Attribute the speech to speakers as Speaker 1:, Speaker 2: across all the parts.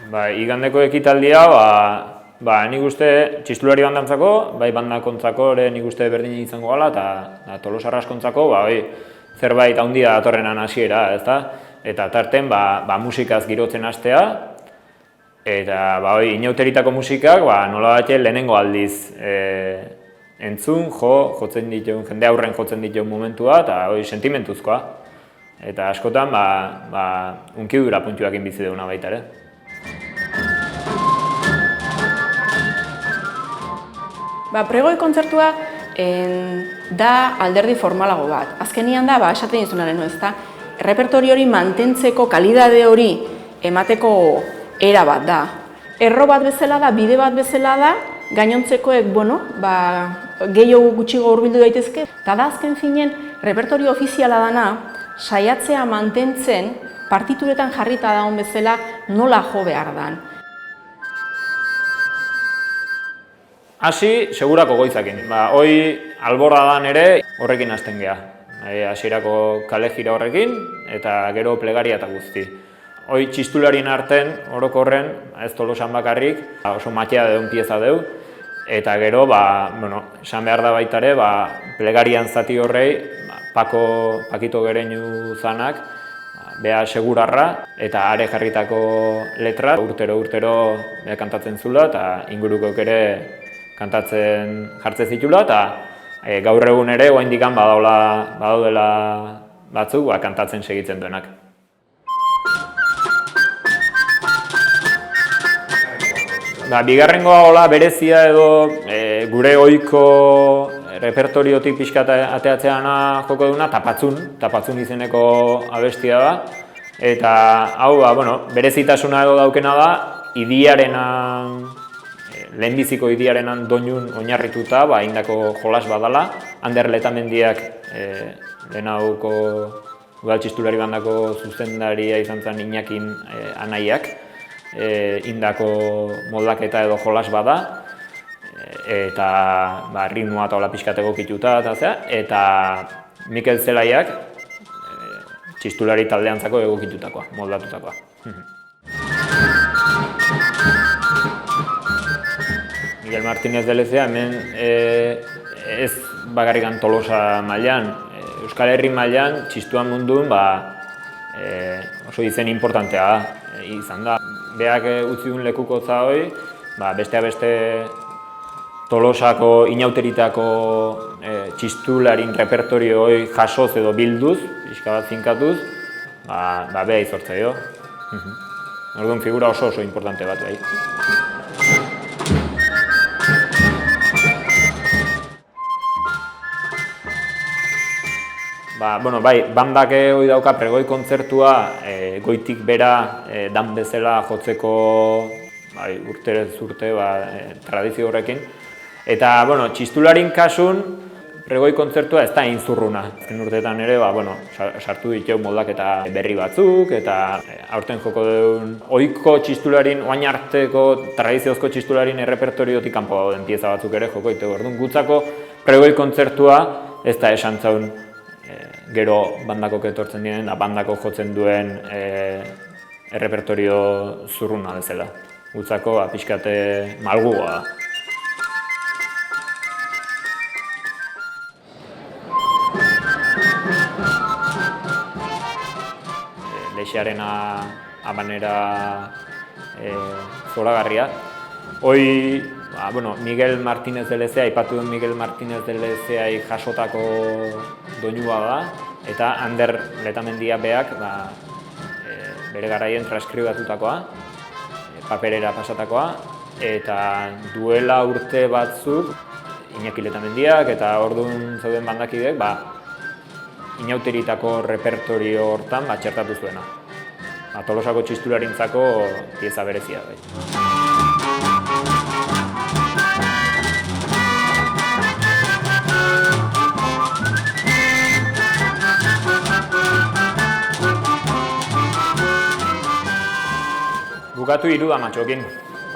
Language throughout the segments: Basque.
Speaker 1: Igandeko ekitaldia, nik uste txistulari bandantzako, bai bandakontzako ere nik uste berdin izango gala, eta tolosarraskontzako zerbait handia datorrenan hasiera, ezta? Eta tarten musikaz girotzen hastea, eta inauteritako musikak nola batxe lehenengo aldiz entzun, jotzen dituen, jende aurren jotzen dituen momentua, eta sentimentuzkoa. Eta askotan, unkidura puntuakin bizi duguna baita ere.
Speaker 2: Pregoi kontzertua da alderdi formalago bat. Azkenian da, esaten dizunaren, ezta? Repertori hori mantentzeko, kalidade hori emateko era bat da. Erro bat bezala da, bide bat bezala da, gainontzekoek, gehiago gutxigo hurbildu daitezke. Eta da azken finen, repertori ofiziala dana, saiatzea mantentzen, partituretan jarrita dagoen bezala nola jo behar dan.
Speaker 1: Hasi, segurako goizakin. Hoi alborradan ere horrekin hasten geha. Hasierako kale jira horrekin eta gero plegaria eta guzti. Hoi txistularien arten, orokorren, ez Tolosan bakarrik, oso matea deun pieza deu. Eta gero, esan behar da baita ere, plegarian zati horrei, Pakito Gereñu zanak, beha segurarra eta are jarritako letra. Urtero kantatzen zula eta ingurukok ere kantatzen jartzen zitula, eta gaur egun ere oraindikan badaudela batzuk kantatzen segitzen duenak. Bigarrengoa berezia edo gure ohiko repertoriotik pixka ateatzeana joko duna Tapatzun izeneko abestia da. Eta hau, berezitasuna edo daukena da, lehenbiziko idiarenan doinun oinarrituta, indako jolas badala. Ander Letamendiak, lehenauko udal txistulari bandako zuzendaria izan zen Iñakin anaiak, indako moldaketa edo jolas bada, eta ritmoa eta hola pixkateko kituta eta Mikel Zelaiak txistulari taldeantzako egokitutakoa, moldatutakoa. Miguel Martínez de Lezea hemen ez bakarrikan Tolosa mailan, Euskal Herri mailan txistuan mundun oso izen importantea izan da. Beak utzi duen lekukotza hori, besteak beste Tolosako inauteritako txistularin repertorio hori jasoz edo bilduz, pixka bat finkatuz, beha izortza jo. Orduan figura oso importante bat bai. Bandak hori dauka pregoi kontzertua goitik bera dan bezala jotzeko urterez urte tradizio horrekin. Eta txistularin kasun pregoi kontzertua ez da inzurruna. Azken urteetan ere sartu ditu moldaketa berri batzuk eta aurten joko duen ohiko txistularin, oain arteko tradiziozko txistularin errepertoriotik kanpo dauden pieza batzuk ere joko ditu. Orduan gutzako pregoi kontzertua ez da esan zaun gero bandako etortzen diren, bandako jotzen duen errepertorio zurruna bezala. Gutzako pixkate malgugoa da. Lexearen abanera zoragarria. Hoi, Miguel Martínez de Lezea, aipatu duen Miguel Martínez de Lezea jasotako doinua da, eta Ander Letamendia beak bere garaien transkribatutakoa, paperera pasatakoa, eta duela urte batzuk Iñaki Letamendiak eta orduan zeuden bandakidek inauteritako repertorio hortan txertatu zuena. Tolosako txistularintzako pieza berezia bai. Bukatu Irudamatxokin.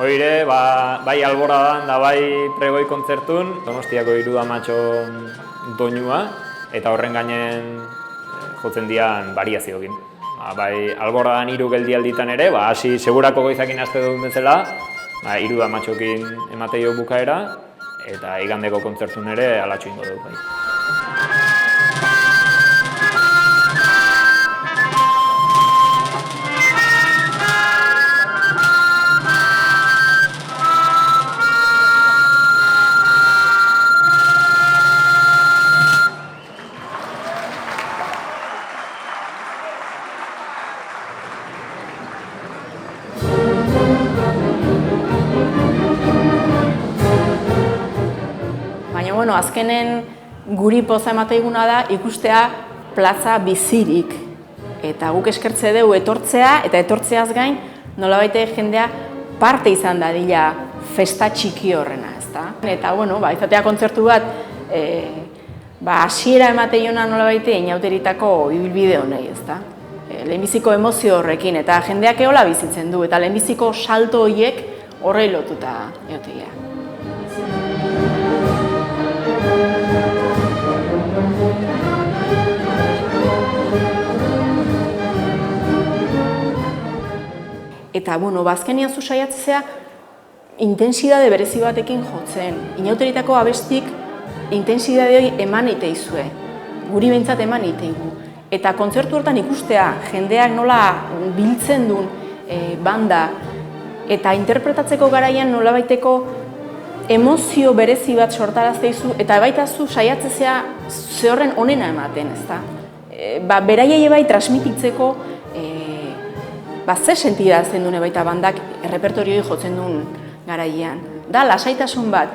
Speaker 1: Hoire, bai alboradan da bai pregoi kontzertun, Donostiako Irudamatxon doinua, eta horren gainen jotzen dian variazioekin. bai Alborradan 3 geldialditan ere, hasi segurako goizakin haste duen bezala, 3 amatxokin emateio bukaera, eta igandeko kontzertun ere alatxo ingo dugu.
Speaker 2: Baina, azkenen guri poza emateiguna da ikustea plaza bizirik. Eta guk eskertze dugu etortzea, eta etortzeaz gain, nolabait jendea parte izan dadila festa txiki horrena, ezta? Eta, izatea kontzertu bat, hasiera emateiona nolabait inauteritako ibilbide honei, ezta? Lehenbiziko emozio horrekin, eta jendeak eola bizitzen du, eta lehenbiziko salto horiek horrei lotuta egotea. Eta, azkenean zu saiatzea intensidade berezi batekin jotzen. Inauteritako abestik intensidade hori eman iteizue, guri behintzat eman iteigu. Eta kontzertu hortan ikustea, jendeak nola biltzen duen banda, eta interpretatzeko garaian nolabaiteko emozio berezi bat sortarazteizu, eta baita zu saiatzea ze horren onena ematen, ezta? Beraiei bai transmititzeko ze sentida zen dune baita bandak errepertorioi jotzen duen garaian. Da, lasaitasun bat,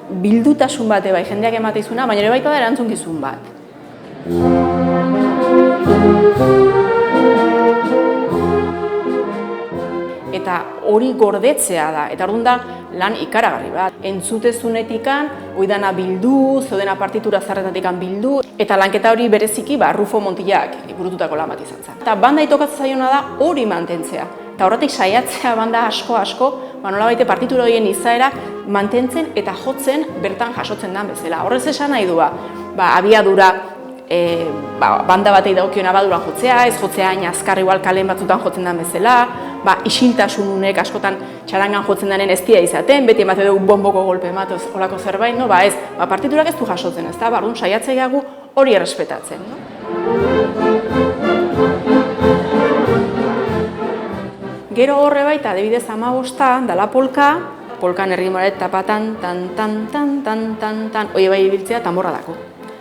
Speaker 2: bildutasun bat bai jendeak emateizuna, baina ere baita da erantzunkizun bat. Eta hori gordetzea da, eta orduan da lan ikaragarri bat. Entzutezunetikan, oidana bildu, zodena partitura zarretatikan bildu, eta lanketa hori bereziki Rufo Montillak burututako lan bat izan zen. Eta banda itokatzen zaiona da hori mantentzea. Eta horretik saiatzea banda asko, nolabait partitura horien izaera mantentzen eta jotzen bertan jasotzen den bezala. Horrez esan nahi du, abiadura banda batei dagokiona baduran jotzea, ez jotzea hain azkar igual kalen batzutan jotzen den bezala, isiltasununek askotan txarangan jotzen denen ez dira izaten, beti emate dugu bomboko golpe ematoz olako zerbait, ez, partiturak ez du jasotzen, ez da, barrun saiatzea gu hori errespetatzen. Gero horre baita, adibidez 15, dala polkan erritmoaret tapatan, tan, hori bai ibiltzea tamborradako.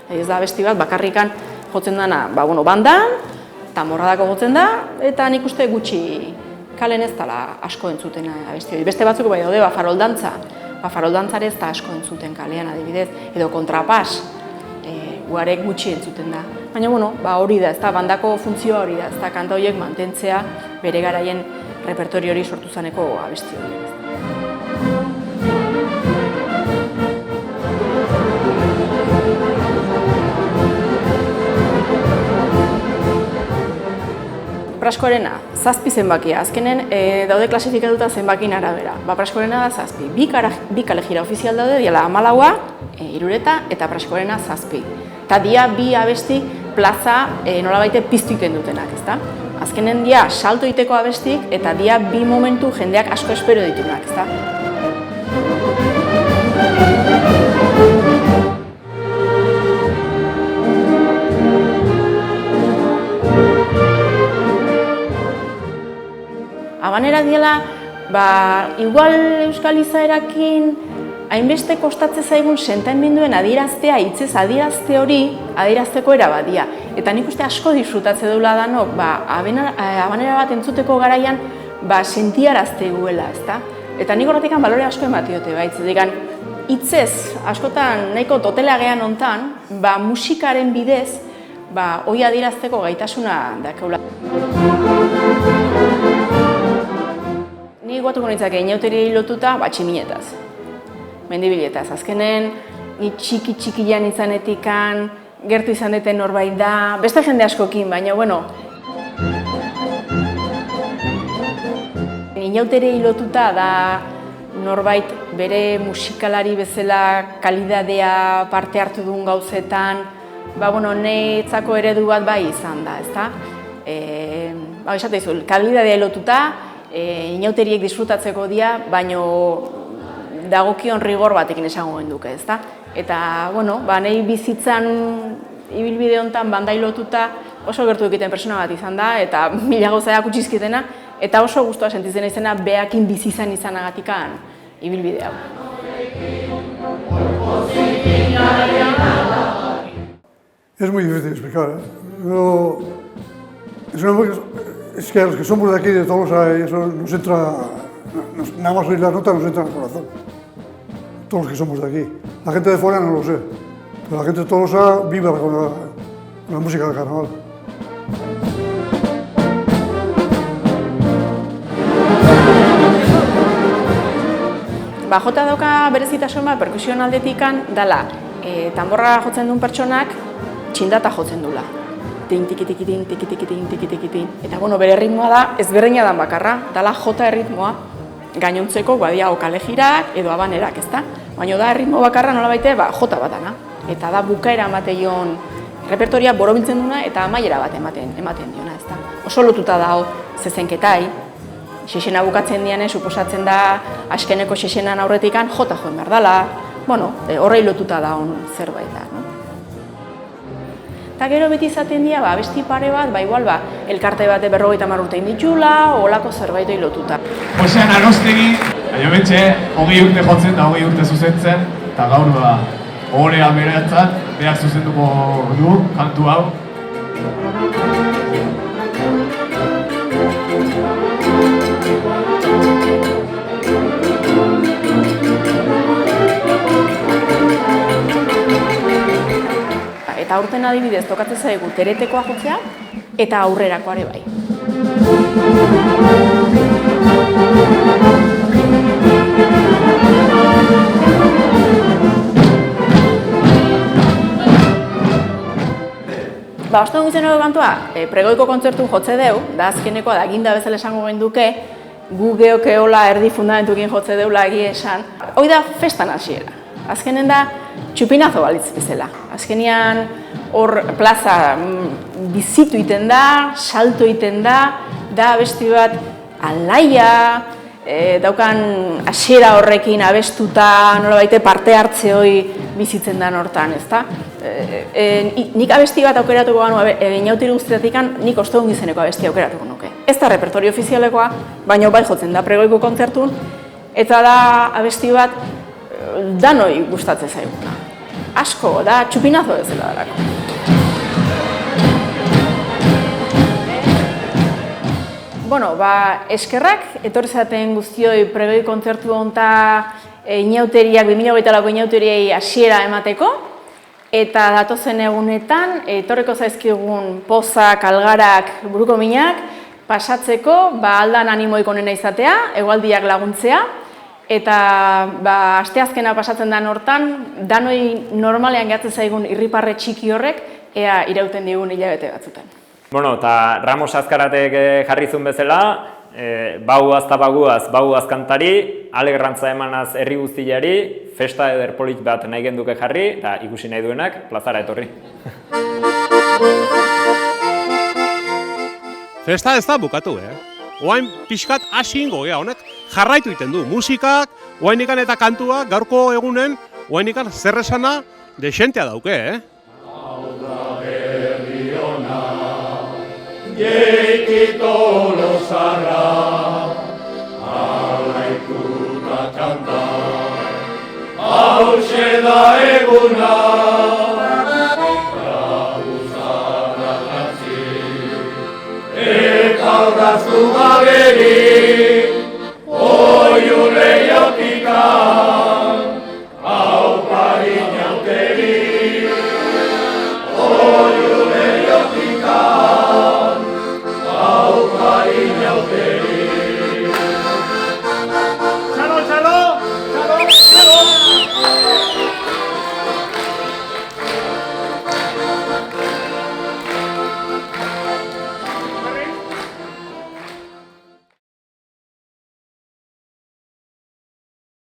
Speaker 2: Ez da abesti bat, bakarrikan jotzen dena, bandan, tamborradako jotzen da, eta nik uste gutxi kalen ez dela asko entzuten abesti hori. Beste batzuk bai daude, faroldantza. Faroldantzare ez da asko entzuten kalean adibidez, edo kontrapas, guarek gutxi entzuten da. Baina, hori da, ez da, bandako funtzioa hori da, ez da, kanta horiek mantentzea bere garaien repertorio hori sortu zaneko abesti hori. Praskorena, 7 zenbakia. Azkenen daude klasifikatuta zenbakin arabera. Praskorena da 7. Bi kalejira ofizial daude, diala 14, Irureta eta Praskorena 7. Eta dia bi abesti plaza nolabaite piztu iten dutenak, ezta? Azkenen dia salto iteko abestik eta dia bi momentu jendeak asko espero ditunak, ezta? Habanera diela, igual euskal izaerakin hainbeste kostatze zaigun sentaimenduen adieraztea, hitzez adierazte hori adierazteko erabadia. Eta nik uste asko disfrutatze duela danok, habanera bat entzuteko garaian sentiarazte guela, ezta? Eta nik horretik balore asko ematiote baitz, digan, hitzez askotan nahiko totelagean hontan, musikaren bidez, hori adierazteko gaitasuna dakeula. Ni guatuko nintzake inauteri lotuta tximinetaz, mendibiletaz. Azkenen, ni txiki-txikian izanetikan, gertu izan deten norbait da, beste jende askokin, baina, inauteri lotuta da norbait bere musikalari bezala kalidadea parte hartu duen gauzetan, netzako eredu bat bai izan da, ezta? esate izu, kalidadea lotuta, inauteriek disfrutatzeko dia, baino dagokion rigor batekin esango genduke, ezta? Eta, bueno, nahi bizitzan ibilbide honetan bandai lotuta oso gertu egiten persona bat izan da, eta mila gauzaiak utxizkitena, eta oso gustua sentitzen izena behakin bizi izanagatikan ibilbide hau.
Speaker 3: Es muy difícil explicar, ¿eh? Es que a los que somos de aquí, de Tolosa, eso nos entra, nada más oír las notas nos entra en el corazón. Todos los que somos de aquí. La gente de fuera no lo sé, pero la gente de Tolosa vibra con la música del carnaval.
Speaker 2: Jota dauka berezitasun bat perkusioen aldetikan dala, tanborra jotzen duen pertsonak txindata jotzen dula. Tin-tiki-tiki-tin, tiki-tiki-tin, tiki-tiki-tin. Eta bere ritmoa da, ezberdina dan bakarra, dala jota erritmoa, gainontzeko badiago kalejirak edo abanerak, ezta? Baina da erritmo bakarra nolabaite jota bat dana. Eta da bukaera ematen repertoria borobiltzen duna eta amaiera bat ematen diona, ezta? Oso lotuta dago zezenketai, xexena bukatzen dianen, suposatzen da askeneko xexenan aurretikan jota joen behar dela, horrei lotuta da zerbait da. Eta gero beti izaten dira, abesti pare bat, igual, elkarte bate 50 urte inditxula, olako zerbait lotuta.
Speaker 4: Josean Arostegi, baina betxe, 20 urte jotzen da 20 urte zuzentzen, eta gaur ohorea beratzat, behar zuzenduko du, kantu hau.
Speaker 2: Eta aurten adibidez tokatzen zaigu teretekoa jotzea eta aurrerakoa ere bai. Osto dugu zeneko kantua, pregoiko kontzertu jotze deu, da azkenekoa da ginda bezala esango genduke, gu geokeola erdi fundamentukin jotze deula egia esan. Hoi da festan hasiera. Azkenen da txupinazo balitz bezala. Azkenean hor plaza bizitu iten da, salto iten da abesti bat alaia, daukan hasiera horrekin abestuta nolabaite parte hartze hori bizitzen da hortan, ezta? Nik abesti bat aukeratuko ganu, inauteri guztietatik nik ostegun gizeneko abesti aukeratuko nuke. Ez da repertorio ofizialekoa, baina bai jotzen da pregoiko kontzertun, eta da abesti bat danoi gustatzen zaiguna. Asko, da txupinazo bezala darako. Eskerrak, etorri zaten guztioi pregoi kontzertu honta inauteriak, 2008ko inauteriei hasiera emateko, eta datozen egunetan, etorriko zaizkigun pozak, algarak, buruko minak, pasatzeko, aldan animoik onena izatea, hegoaldiak laguntzea, eta asteazkena pasatzen den hortan, danoi normalean gehatzen zaigun irriparre txiki horrek, ea irauten digun hilabete batzutan.
Speaker 1: Eta Ramos Azkaratek jarrizun bezala, baguaz eta baguaz kantari, alegrantza emanaz herri guztiari, festa eder polit bat nahi genduke jarri, eta ikusi nahi duenak, plazara etorri.
Speaker 5: Festa ez da bukatu, Oain pixkat hasi ingo, honek jarraitu iten du. Musikak, oainikan eta kantuak, gaurko egunen, oainikan zer esana desentea dauke,
Speaker 6: Jeiki Tolosarra, alaituta kanta, hauxe da eguna, trabuzarra jantzi, eta horaztu gaberi,